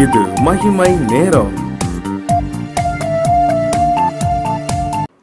இது மகிமை நேரம்.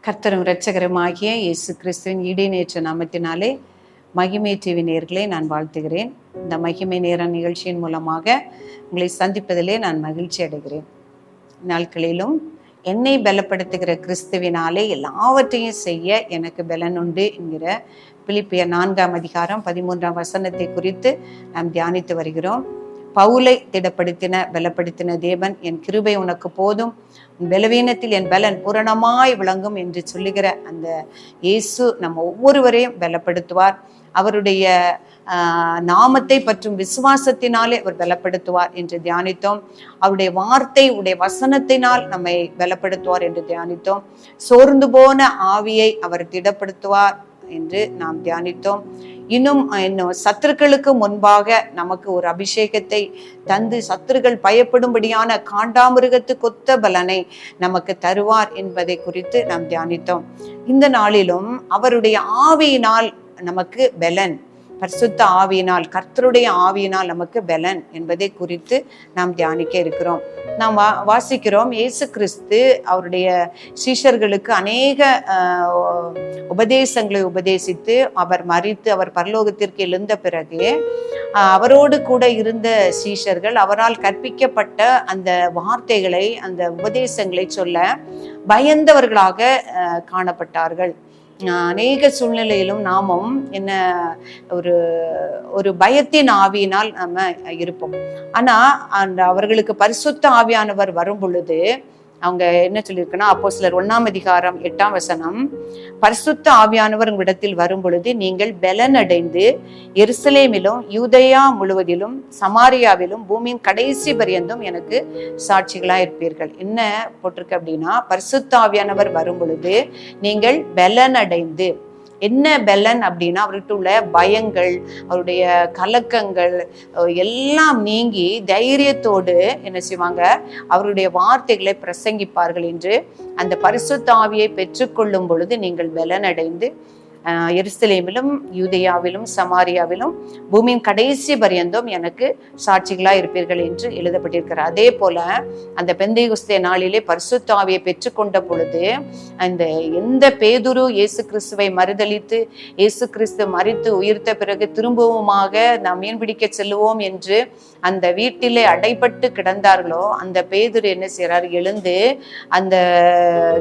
கர்த்தரும் இரட்சகருமாகிய இயேசு கிறிஸ்துவின் இடைநேற்ற நாமத்தினாலே மகிமை டிவி நேயர்களை நான் வாழ்த்துகிறேன். இந்த மகிமை நேர நிகழ்ச்சியின் மூலமாக உங்களை சந்திப்பதிலே நான் மகிழ்ச்சி அடைகிறேன். நாட்களிலும் என்னை பலப்படுத்துகிற கிறிஸ்துவினாலே எல்லாவற்றையும் செய்ய எனக்கு பலன் உண்டு என்கிற பிலிப்பியர் 4ஆம் அதிகாரம் 13ஆம் வசனத்தை குறித்து நாம் தியானித்து வருகிறோம். பவுலை பலப்படுத்தின தேவன், என் கிருபை உனக்கு போதும், பலவீனத்தில் என் பலன் பூரணமாய் விளங்கும் என்று சொல்லுகிற அந்த இயேசு நம்ம ஒவ்வொருவரையும் பலப்படுத்துவார். அவருடைய நாமத்தை பற்றும் விசுவாசத்தினாலே அவர் பலப்படுத்துவார் என்று தியானித்தோம். அவருடைய வார்த்தை உடைய வசனத்தினால் நம்மை பலப்படுத்துவார் என்று தியானித்தோம். சோர்ந்து போன ஆவியை அவர் திடப்படுத்துவார் என்று நாம் தியானித்தோம். இன்னும் சத்துருக்களுக்கு முன்பாக நமக்கு ஒரு அபிஷேகத்தை தந்து சத்துருக்கள் பயப்படும்படியான காண்டாமிருகத்துக்கு ஒத்த பலனை நமக்கு தருவார் என்பதை குறித்து நாம் தியானித்தோம். இந்த நாளிலும் அவருடைய ஆவியினால் நமக்கு பலன், பரிசுத்த ஆவியினால், கர்த்தருடைய ஆவியினால் நமக்கு பலன் என்பதை குறித்து நாம் தியானிக்க இருக்கிறோம். நாம் வாசிக்கிறோம், இயேசு கிறிஸ்து அவருடைய சீஷர்களுக்கு அநேக உபதேசங்களை உபதேசித்து அவர் மரித்து அவர் பரலோகத்திற்கு எழுந்த பிறகு அவரோடு கூட இருந்த சீஷர்கள் அவரால் கற்பிக்கப்பட்ட அந்த வார்த்தைகளை, அந்த உபதேசங்களை சொல்ல பயந்தவர்களாக காணப்பட்டார்கள். அநேக சூழ்நிலையிலும் நாமும் என்ன ஒரு பயத்தின் ஆவியினால் நம்ம இருப்போம். ஆனா அவர்களுக்கு பரிசுத்த ஆவியானவர் வரும் பொழுது அவங்க என்ன சொல்லியிருக்குன்னா, அப்போஸ்தலர் 1ஆம் அதிகாரம் 8ஆம் வசனம், பரிசுத்த ஆவியானவர் உங்களிடத்தில் வரும் பொழுது நீங்கள் பலன் அடைந்து எருசலேமிலும் யூதேயா முழுவதிலும் சமாரியாவிலும் பூமியின் கடைசி பரியந்தும் எனக்கு சாட்சிகளா இருப்பீர்கள். என்ன போட்டிருக்கு அப்படின்னா, பரிசுத்த ஆவியானவர் வரும் பொழுது நீங்கள் பலன் அடைந்து, என்ன பலன் அப்படின்னா அவர்கிட்ட உள்ள பயங்கள், அவருடைய கலக்கங்கள் எல்லாம் நீங்கி தைரியத்தோடு என்ன செய்வாங்க, அவருடைய வார்த்தைகளை பிரசங்கிப்பார்கள் என்று அந்த பரிசுத்த ஆவியை பெற்றுக்கொள்ளும் பொழுது நீங்கள் பலன் அடைந்து எருசலேமிலும் யூதேயாவிலும் சமாரியாவிலும் பூமியின் கடைசி பரியந்தம் எனக்கு சாட்சிகளா இருப்பீர்கள் என்று எழுதப்பட்டிருக்கிறார். அதே போல அந்த பெந்தைகுஸ்தே நாளிலே பரிசுத்த ஆவியை பெற்றுக்கொண்ட பொழுது அந்த எந்த பேதுரு இயேசு கிறிஸ்துவை மறுதலித்து இயேசு கிறிஸ்து மரித்து உயிர்த்த பிறகு திரும்பவுமாக நாம் மீன் பிடிக்க செல்லுவோம் என்று அந்த வீட்டிலே அடைபட்டு கிடந்தார்களோ, அந்த பேதுரு என்ன செய்யறாரு, எழுந்து அந்த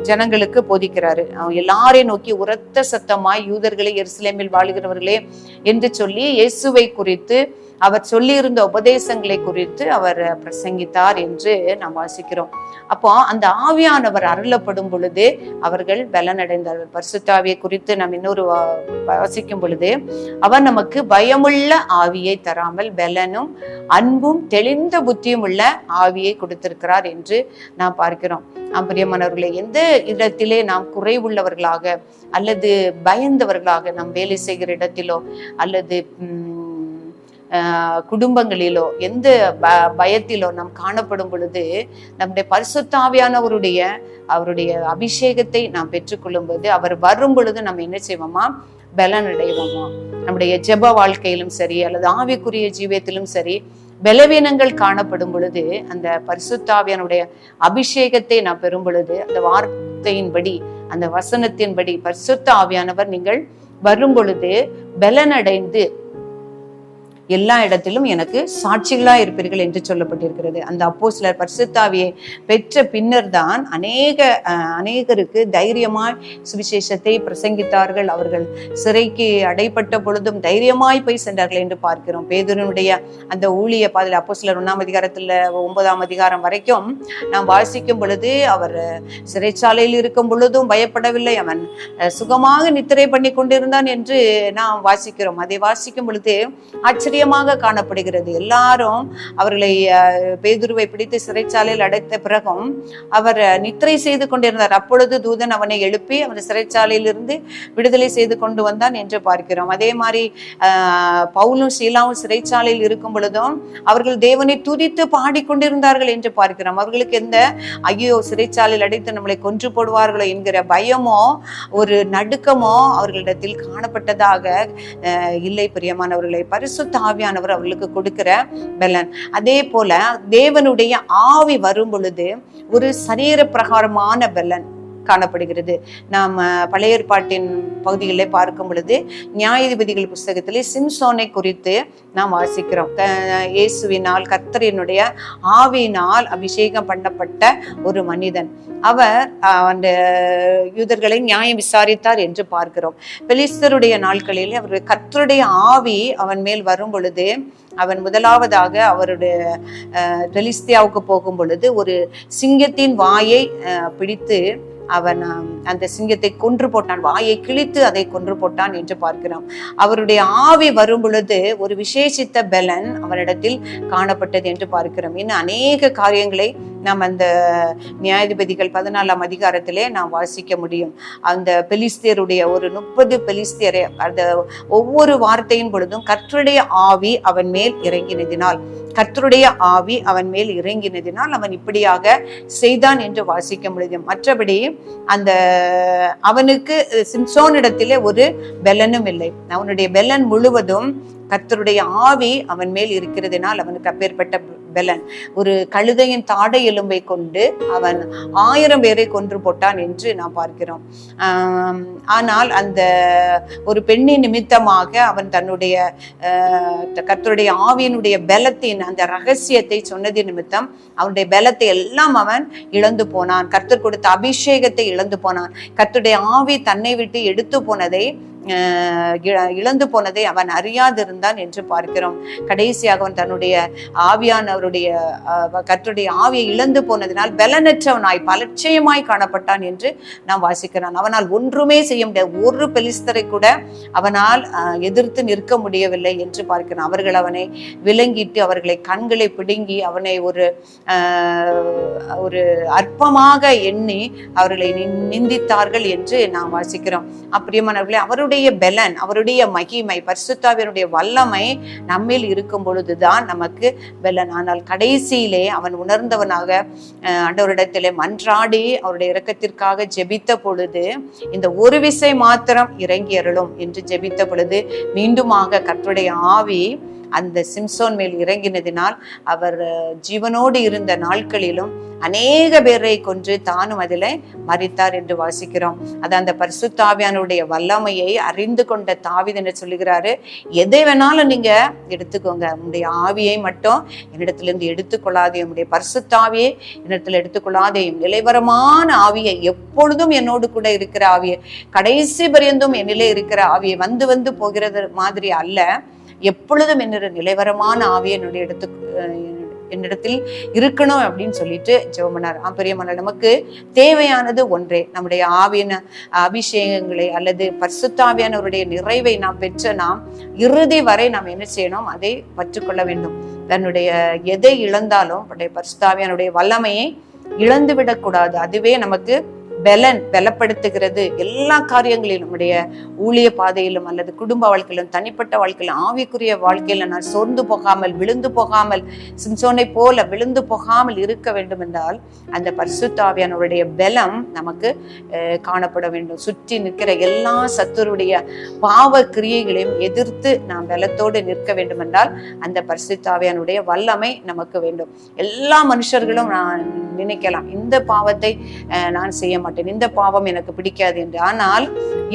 ஜனங்களுக்கு போதிக்கிறாரு. எல்லாரையும் நோக்கி உரத்த சத்தமாய், யூதர்களை எருசலேமில் வாழுகிறவர்களே என்று சொல்லி இயேசுவை குறித்து அவர் சொல்லியிருந்த உபதேசங்களை குறித்து அவர் பிரசங்கித்தார் என்று நாம் வாசிக்கிறோம். அப்போ அந்த ஆவியானவர் அருளப்படும் பொழுது அவர்கள் பலனடைந்தார்கள். பரிசுத்த ஆவியை குறித்து நாம் இன்னொரு வாசிக்கும் பொழுது, அவர் நமக்கு பயமுள்ள ஆவியை தராமல் பலனும் அன்பும் தெளிந்த புத்தியும் உள்ள ஆவியை கொடுத்திருக்கிறார் என்று நாம் பார்க்கிறோம். பிரியமானவர்களே, எந்த இடத்திலே நாம் குறைவுள்ளவர்களாக அல்லது பயந்தவர்களாக நாம் வேலை செய்கிற இடத்திலோ அல்லது குடும்பங்களிலோ எந்த பயத்திலோ நாம் காணப்படும் பொழுது நம்முடைய பரிசுத்த அவருடைய அபிஷேகத்தை நாம் பெற்றுக்கொள்ளும் போது அவர் வரும் பொழுது நம்ம என்ன செய்வோமா, பலன் அடைவோமா. நம்முடைய ஜெப வாழ்க்கையிலும் சரி அல்லது ஆவிக்குரிய ஜீவியத்திலும் சரி பலவீனங்கள் காணப்படும் பொழுது அந்த பரிசுத்த ஆவியானுடைய அபிஷேகத்தை நாம் பெறும் பொழுது அந்த வார்த்தையின்படி, அந்த வசனத்தின்படி பரிசுத்த ஆவியானவர் நீங்கள் வரும் பொழுது பலனடைந்து எல்லா இடத்திலும் எனக்கு சாட்சிகளா இருப்பீர்கள் என்று சொல்லப்பட்டிருக்கிறது. அந்த அப்போஸ்தலர் பரிசுத்த ஆவியை பெற்ற பின்னர் தான் அநேகருக்கு தைரியமாய் சுவிசேஷத்தை பிரசங்கித்தார்கள். அவர்கள் சிறைக்கு அடைப்பட்ட பொழுதும் தைரியமாய் போய் சென்றார்கள் என்று பார்க்கிறோம். பேதுருனுடைய அந்த ஊழிய பாதையில் அப்போஸ்தலர் 1ஆம் அதிகாரத்துல 9ஆம் அதிகாரம் வரைக்கும் நாம் வாசிக்கும் பொழுது அவர் சிறைச்சாலையில் இருக்கும் பொழுதும் பயப்படவில்லை, அவன் சுகமாக நித்திரை பண்ணி கொண்டிருந்தான் என்று நாம் வாசிக்கிறோம். அதை வாசிக்கும் பொழுது ஆச்சரியமாக காணப்படுகிறது. எல்லாரும் அவர்களை பேதுருவை பிடித்து சிறைச்சாலையில் அடைத்த பிறகும் அவர் நித்திரை செய்து கொண்டிருந்தார். அப்பொழுது தூதன் அவனை எழுப்பி அவன் சிறைச்சாலையிலிருந்து விடுதலை செய்து கொண்டு வந்தான் என்று பார்க்கிறோம். அதே மாதிரி பவுலும் சீலாவும் சிறைச்சாலையில் இருக்கும் பொழுதும் அவர்கள் தேவனை துதித்து பாடிக்கொண்டிருந்தார்கள் என்று பார்க்கிறோம். அவர்களுக்கு எந்த ஐயோ சிறைச்சாலையில் அடைத்து நம்மளை கொன்று போடுவார்களோ என்கிற பயமோ ஒரு நடுக்கமோ அவர்களிடத்தில் காணப்பட்டதாக இல்லை. பிரியமானவர்களை, பரிசுத்த ஆவியானவர் அவர்களுக்கு கொடுக்கிற பலன். அதே போல தேவனுடைய ஆவி வரும் பொழுது ஒரு சரீர பிரகாரமான பலன் காணப்படுகிறது. நாம் பழைய ஏற்பாட்டின் பகுதிகளிலே பார்க்கும் பொழுது நியாயாதிபதிகள் புஸ்தகத்திலே சிம்சோனை குறித்து நாம் வாசிக்கிறோம். இயேசுவினால் கர்த்தரினுடைய ஆவியினால் அபிஷேகம் பண்ணப்பட்ட ஒரு மனிதன். அவர் அந்த யூதர்களை நியாயம் விசாரித்தார் என்று பார்க்கிறோம். பெலிஸ்தருடைய நாட்களில் அவருடைய கர்த்தருடைய ஆவி அவன் மேல் வரும் பொழுது அவன் முதலாவதாக அவருடைய பெலிஸ்தியாவுக்கு போகும் பொழுது ஒரு சிங்கத்தின் வாயை பிடித்து அவன் அந்த சிங்கத்தை கொன்று போட்டான், வாயை கிழித்து அதை கொன்று போட்டான் என்று பார்க்கிறோம். அவருடைய ஆவி வரும் பொழுது ஒரு விசேஷித்த பலன் அவனிடத்தில் காணப்பட்டது என்று பார்க்கிறோம். இன்னும் அநேக காரியங்களை நாம் அந்த நியாயாதிபதிகள் 14ஆம் அதிகாரத்திலே நாம் வாசிக்க முடியும். அந்த பெலிஸ்தியருடைய ஒரு 30 பெலிஸ்தியரை அந்த ஒவ்வொரு வார்த்தையின் பொழுதும் கர்த்தருடைய ஆவி அவன் மேல் இறங்கினதினால் அவன் இப்படியாக செய்தான் என்று வாசிக்க முடியும். மற்றபடி அந்த அவனுக்கு சிம்சோனிடத்திலே ஒரு பெலனும் இல்லை. அவனுடைய பெலன் முழுவதும் கர்த்தருடைய ஆவி அவன் மேல் இருக்கிறதுனால் அவனுக்கு அப்பேற்பட்ட பெலன். ஒரு கழுதையின் தாடை எலும்பை கொண்டு அவன் 1000 பேரை கொன்று போட்டான் என்று நாம் பார்க்கிறோம். ஆனால் அந்த ஒரு பெண்ணின் நிமித்தமாக அவன் தன்னுடைய கர்த்தருடைய ஆவியினுடைய பலத்தின் அந்த ரகசியத்தை சொன்னது நிமித்தம் அவனுடைய பலத்தை எல்லாம் அவன் இழந்து போனான். கர்த்தர் கொடுத்த அபிஷேகத்தை இழந்து போனான். கர்த்தருடைய ஆவி தன்னை விட்டு இழந்து போனதை அவன் அறியாதிருந்தான் என்று பார்க்கிறோம். கடைசியாக அவன் தன்னுடைய ஆவியானவருடைய கர்த்தருடைய ஆவியை இழந்து போனதினால் பலனற்றவனாய் பலட்சயமாய் காணப்பட்டான் என்று நாம் வாசிக்கிறான். அவனால் ஒன்றுமே செய்ய முடியாது. ஒரு பெலிஸ்தரை கூட அவனால் எதிர்த்து நிற்க முடியவில்லை என்று பார்க்கிறான். அவர்கள் அவனை விலங்கிட்டு அவர்களை கண்களை பிடுங்கி அவனை ஒரு அற்பமாக எண்ணி அவர்களை நிந்தித்தார்கள் என்று நாம் வாசிக்கிறோம். அப்படியேமானவர்களே, அவருடைய பலன், அவருடைய மகிமை, பரிசுத்தாவியனுடைய வல்லமை நம்மில் இருக்கும் பொழுதுதான் நமக்கு பலன். ஆனால் கடைசியிலே அவன் உணர்ந்தவனாக ஆண்டவரிடத்திலே மன்றாடி அவருடைய இரக்கத்திற்காக ஜெபித்த பொழுது இந்த ஒரு விசை மாத்திரம் இறங்கி அருளும் என்று ஜெபித்த பொழுது மீண்டுமாக கர்த்தருடைய ஆவி அந்த சிம்சோன் மேல் இறங்கினதினால் அவர் ஜீவனோடு இருந்த நாட்களிலும் அநேக பேரை கொன்று தானும் அதில் மரித்தார் என்று வாசிக்கிறோம். அது அந்த பரிசுத்தாவியானுடைய வல்லமையை அறிந்து கொண்ட தாவீது என்ன சொல்லுகிறாரு, எதை வேணாலும் நீங்க எடுத்துக்கோங்க, உன்னுடைய ஆவியை மட்டும் என்னிடத்திலிருந்து எடுத்துக்கொள்ளாதே, உன்னுடைய பரிசுத்தாவியை என்னிடத்துல எடுத்துக்கொள்ளாதே, நிலைவரமான ஆவியை, எப்பொழுதும் என்னோடு கூட இருக்கிற ஆவியை, கடைசி பரியந்தும் என்னிலே இருக்கிற ஆவியை, வந்து வந்து போகிறது மாதிரி அல்ல, எப்பொழுதும் என்னோட நிலைவரமான ஆவியை என்னிடத்தில் இருக்கணும் அப்படின்னு சொல்லிட்டு ஜெபம் பண்ணார். பெரியமன்னர், நமக்கு தேவையானது ஒன்றே, நம்முடைய ஆவியான அபிஷேகங்களை அல்லது பரிசுத்தாவியானவருடைய நிறைவை நாம் பெற்ற நாம் இறுதி வரை நாம் என்ன செய்யணும், அதை பற்றுக்கொள்ள வேண்டும். தன்னுடைய எதை இழந்தாலும் பரிசுத்தாவியானுடைய வல்லமையை இழந்து விடக்கூடாது. அதுவே நமக்கு பலப்படுத்துகிறது. எல்லா காரியங்களிலும், நம்முடைய ஊழிய பாதையிலும் அல்லது குடும்ப வாழ்க்கையிலும் தனிப்பட்ட வாழ்க்கையிலும் ஆவிக்குரிய வாழ்க்கையில நான் சோர்ந்து போகாமல் விழுந்து போகாமல் சிம்சோனை போல விழுந்து போகாமல் இருக்க வேண்டும் என்றால் அந்த பரிசுத்தாவியானுடைய பலம் நமக்கு காணப்பட வேண்டும். சுற்றி நிற்கிற எல்லா சத்துருடைய பாவ கிரியைகளையும் எதிர்த்து நாம் பலத்தோடு நிற்க வேண்டும் என்றால் அந்த பரிசுத்தாவியானுடைய வல்லமை நமக்கு வேண்டும். எல்லா மனுஷர்களும் நான் நினைக்கலாம், இந்த பாவத்தை நான் செய்ய மாட்டேன், இந்த பாவம் எனக்கு பிடிக்காது என்று. ஆனால்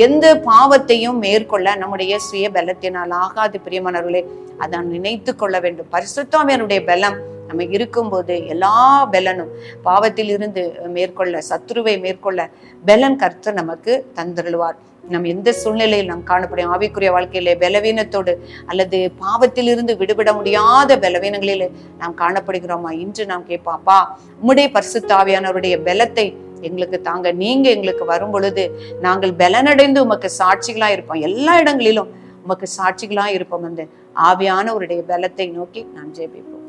எந்த பாவத்தையும் மேற்கொள்ள நம்முடைய சுய பலத்தினால் ஆகாது. பிரியமானவர்களே, அதை நினைத்து கொள்ள வேண்டும். பரிசுத்தாவியானுடைய பலம் நம்ம இருக்கும்போது எல்லா பலனும் பாவத்தில் இருந்து மேற்கொள்ள, சத்ருவை மேற்கொள்ள பலன் கர்த்தர் நமக்கு தந்தருள்வார். நம்ம எந்த சூழ்நிலையில் நாம் காணப்படும் ஆவிக்குரிய வாழ்க்கையிலே பலவீனத்தோடு அல்லது பாவத்தில் இருந்து விடுபட முடியாத பலவீனங்களில் நாம் காணப்படுகிறோமா, இன்று நாம் கேட்பாப்பா, உம்முடைய பரிசுத்தாவியானவருடைய பலத்தை எங்களுக்கு தாங்க, நீங்க எங்களுக்கு வரும் பொழுது நாங்கள் பலனடைந்து உமக்கு சாட்சிகளா இருப்போம், எல்லா இடங்களிலும் உமக்கு சாட்சிகளா இருப்போம். அந்த ஆவியானவருடைய பலத்தை நோக்கி நாம் ஜெபிப்போம்.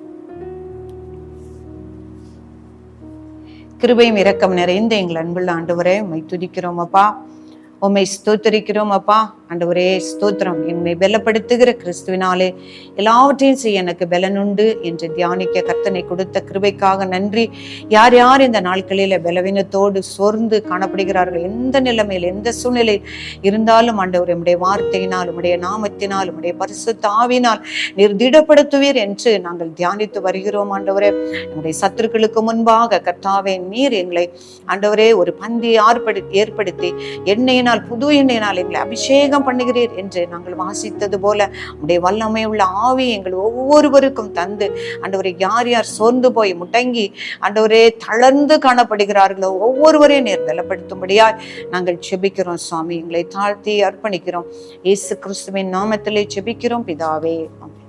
கிருபையும் இரக்கம் நிறைந்த எங்கள் அன்புள்ள ஆண்டவரே, உம்மை துதிக்கிறோம் அப்பா. உம்மை ஸ்தோத்திரிக்கிறோம் அப்பா. ஆண்டவரே ஸ்தோத்திரம். என்னை பலப்படுத்துகிற கிறிஸ்துவினாலே எல்லாவற்றையும் செய்ய எனக்கு பலனுண்டு என்று தியானிக்க கர்த்தனை கொடுத்த கிருபைக்காக நன்றி. யார் யார் இந்த நாட்களில பலவீனத்தோடு சோர்ந்து காணப்படுகிறார்கள், எந்த நிலைமையில் எந்த சூழ்நிலையில் இருந்தாலும் ஆண்டவரே உம்முடைய வார்த்தையினால் உம்முடைய நாமத்தினால் உம்முடைய பரிசுத்த ஆவியினால் நீர் திடப்படுத்துவீர் என்று நாங்கள் தியானித்து வருகிறோம். ஆண்டவரே நம்முடைய சத்துருக்களுக்கு முன்பாக கர்த்தாவே நீர் எங்களை ஆண்டவரே ஒரு பந்தி ஏற்படுத்தி எண்ணெயினால் புது எண்ணெயினால் எங்களை அபிஷேகம் பண்ணுகிறீர் என்று நாங்கள் வாசித்தது போல உடைய வல்லமை உள்ள ஆவி எங்கள் ஒவ்வொருவருக்கும் தந்து ஆண்டவரே யார் யார் சோர்ந்து போய் முடங்கி ஆண்டவரே தளர்ந்து காணப்படுகிறார்களோ ஒவ்வொருவரையும் நீர் பலப்படுத்தும்படியாய் நாங்கள் ஜெபிக்கிறோம் சுவாமி. எங்களை தாழ்த்தி அர்ப்பணிக்கிறோம். இயேசு கிறிஸ்துவின் நாமத்திலே ஜெபிக்கிறோம் பிதாவே. ஆமென்.